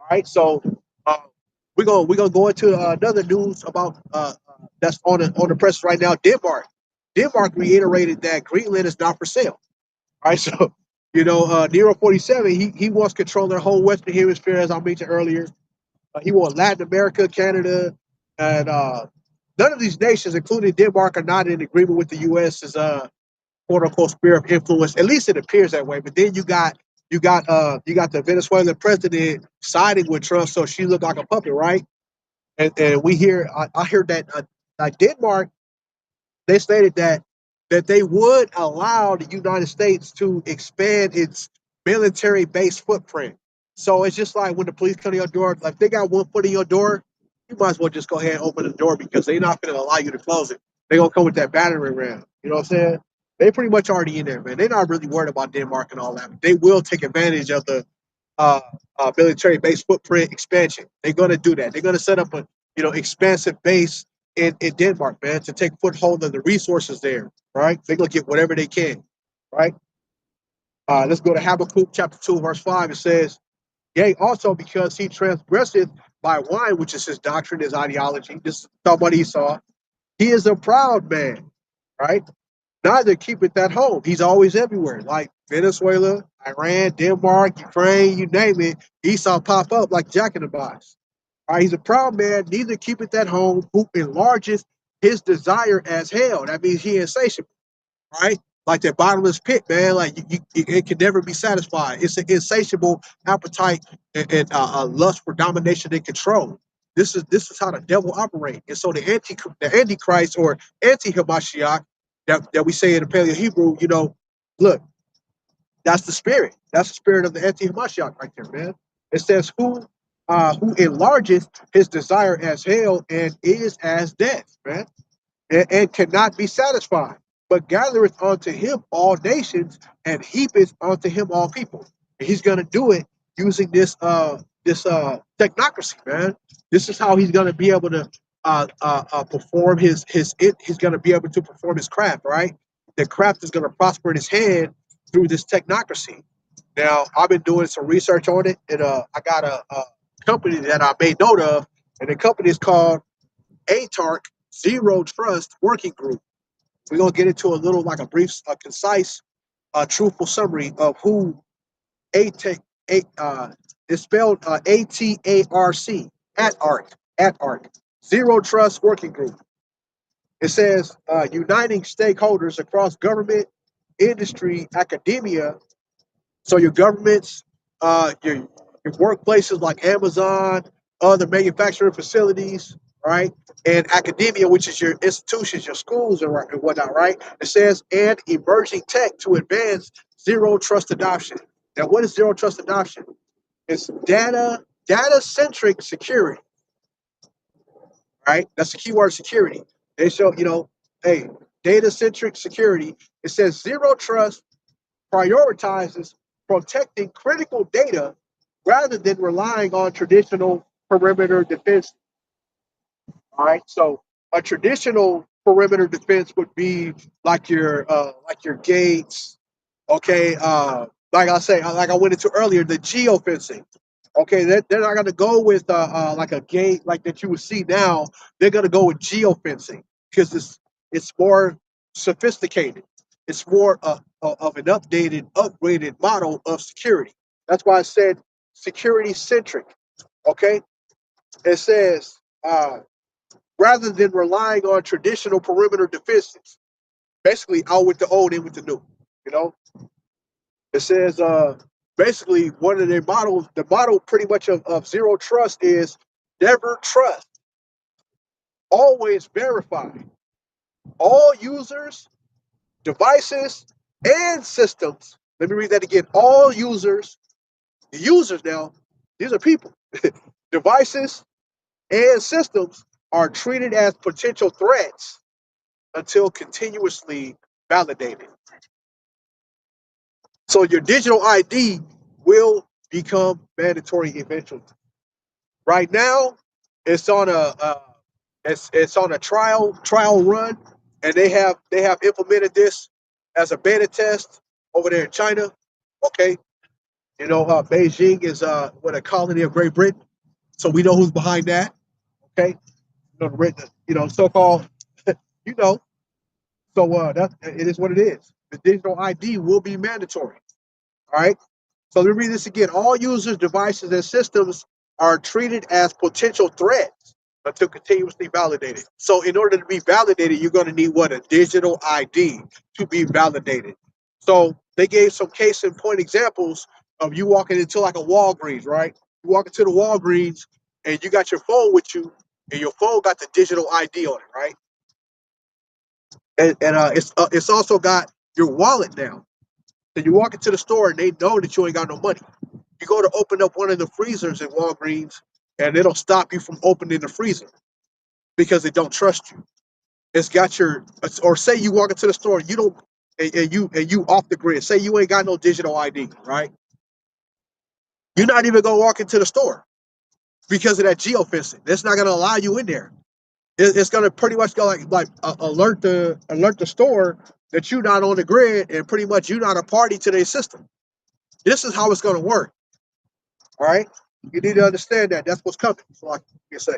All right, so uh, we're gonna go into another news about that's on the press right now. Denmark reiterated that Greenland is not for sale. All right, so Nero 47, he wants control of the whole Western Hemisphere, as I mentioned earlier. He wants Latin America, Canada, and none of these nations, including Denmark, are not in agreement with the U.S.'s quote unquote sphere of influence. At least it appears that way. But then you got the Venezuelan president siding with Trump, so she looked like a puppet, right? And I heard that like Denmark, they stated that they would allow the United States to expand its military base footprint. So it's just like when the police come to your door, like they got one foot in your door, you might as well just go ahead and open the door because they're not going to allow you to close it. They're going to come with that battering ram. You know what I'm saying? They pretty much already in there, man. They're not really worried about Denmark and all that. But they will take advantage of the uh, military base footprint expansion. They're going to do that. They're going to set up a expansive base in Denmark, man, to take foothold of the resources there, right? They're going to get whatever they can, right? Let's go to Habakkuk chapter 2, verse 5. It says, yea, also because he transgresseth by wine, which is his doctrine, his ideology. This is talking about Esau. He is a proud man, right? Neither keepeth at home. He's always everywhere, like Venezuela, Iran, Denmark, Ukraine, you name it. Esau pop up like Jack in the Box. All right, he's a proud man, neither keepeth at home, who enlarges his desire as hell. That means he insatiable, right? Like that bottomless pit, man. Like it can never be satisfied. It's an insatiable appetite and a lust for domination and control. This is how the devil operates. And so the Antichrist or anti Hamashiach that we say in the Paleo Hebrew, look, that's the spirit. That's the spirit of the anti Hamashiach right there, man. It says who enlarges his desire as hell and is as death, man, and cannot be satisfied, but gathereth unto him all nations and heapeth unto him all people. And he's gonna do it using this technocracy, man. This is how he's gonna be able to perform he's gonna be able to perform his craft, right? The craft is gonna prosper in his hand through this technocracy. Now, I've been doing some research on it, and I got a company that I made note of, and the company is called ATARC Zero Trust Working Group. We're gonna get into a little, like a brief, concise, truthful summary of who ATARC. It's spelled ATARC at ARC Zero Trust Working Group. It says uniting stakeholders across government, industry, academia. So your governments, your workplaces like Amazon, other manufacturing facilities, right? And academia, which is your institutions, your schools, and whatnot, right? It says, and emerging tech to advance zero trust adoption. Now, what is zero trust adoption? It's data centric security, right? That's the keyword, security. They show, hey, data centric security. It says zero trust prioritizes protecting critical data rather than relying on traditional perimeter defense. All right, so a traditional perimeter defense would be like your gates. Okay, like I say, like I went into earlier, the geofencing. Okay, they're not going to go with like a gate like that you would see now. They're going to go with geofencing because it's more sophisticated. It's more of an upgraded model of security. That's why I said security centric. Okay, it says rather than relying on traditional perimeter defenses, basically out with the old, in with the new. You know, it says basically one of their models, the model pretty much of zero trust is never trust, always verify. All users, devices, and systems. Let me read that again. All users now, these are people, devices and systems are treated as potential threats until continuously validated. So your digital ID will become mandatory eventually. Right now, it's on it's on a trial run, and they have implemented this as a beta test over there in China. Okay, You know, Beijing is what, a colony of Great Britain, so we know who's behind that. Okay, so-called, you know. So that it is what it is. The digital ID will be mandatory. All right. So let me read this again. All users, devices, and systems are treated as potential threats until continuously validated. So in order to be validated, you're going to need what? A digital ID to be validated. So they gave some case in point examples of you walking into like a Walgreens, right? You walk into the Walgreens and you got your phone with you, and your phone got the digital ID on it, right? And it's also got your wallet now. So you walk into the store and they know that you ain't got no money. You go to open up one of the freezers at Walgreens, and it'll stop you from opening the freezer because they don't trust you. It's got your, or say you walk into the store, you don't, and you off the grid. Say you ain't got no digital ID, right? You're not even gonna walk into the store because of that geofencing. That's not gonna allow you in there. It's gonna pretty much go alert the store that you're not on the grid, and pretty much you're not a party to their system. This is how it's gonna work. All right, you need to understand that. That's what's coming. So I can say.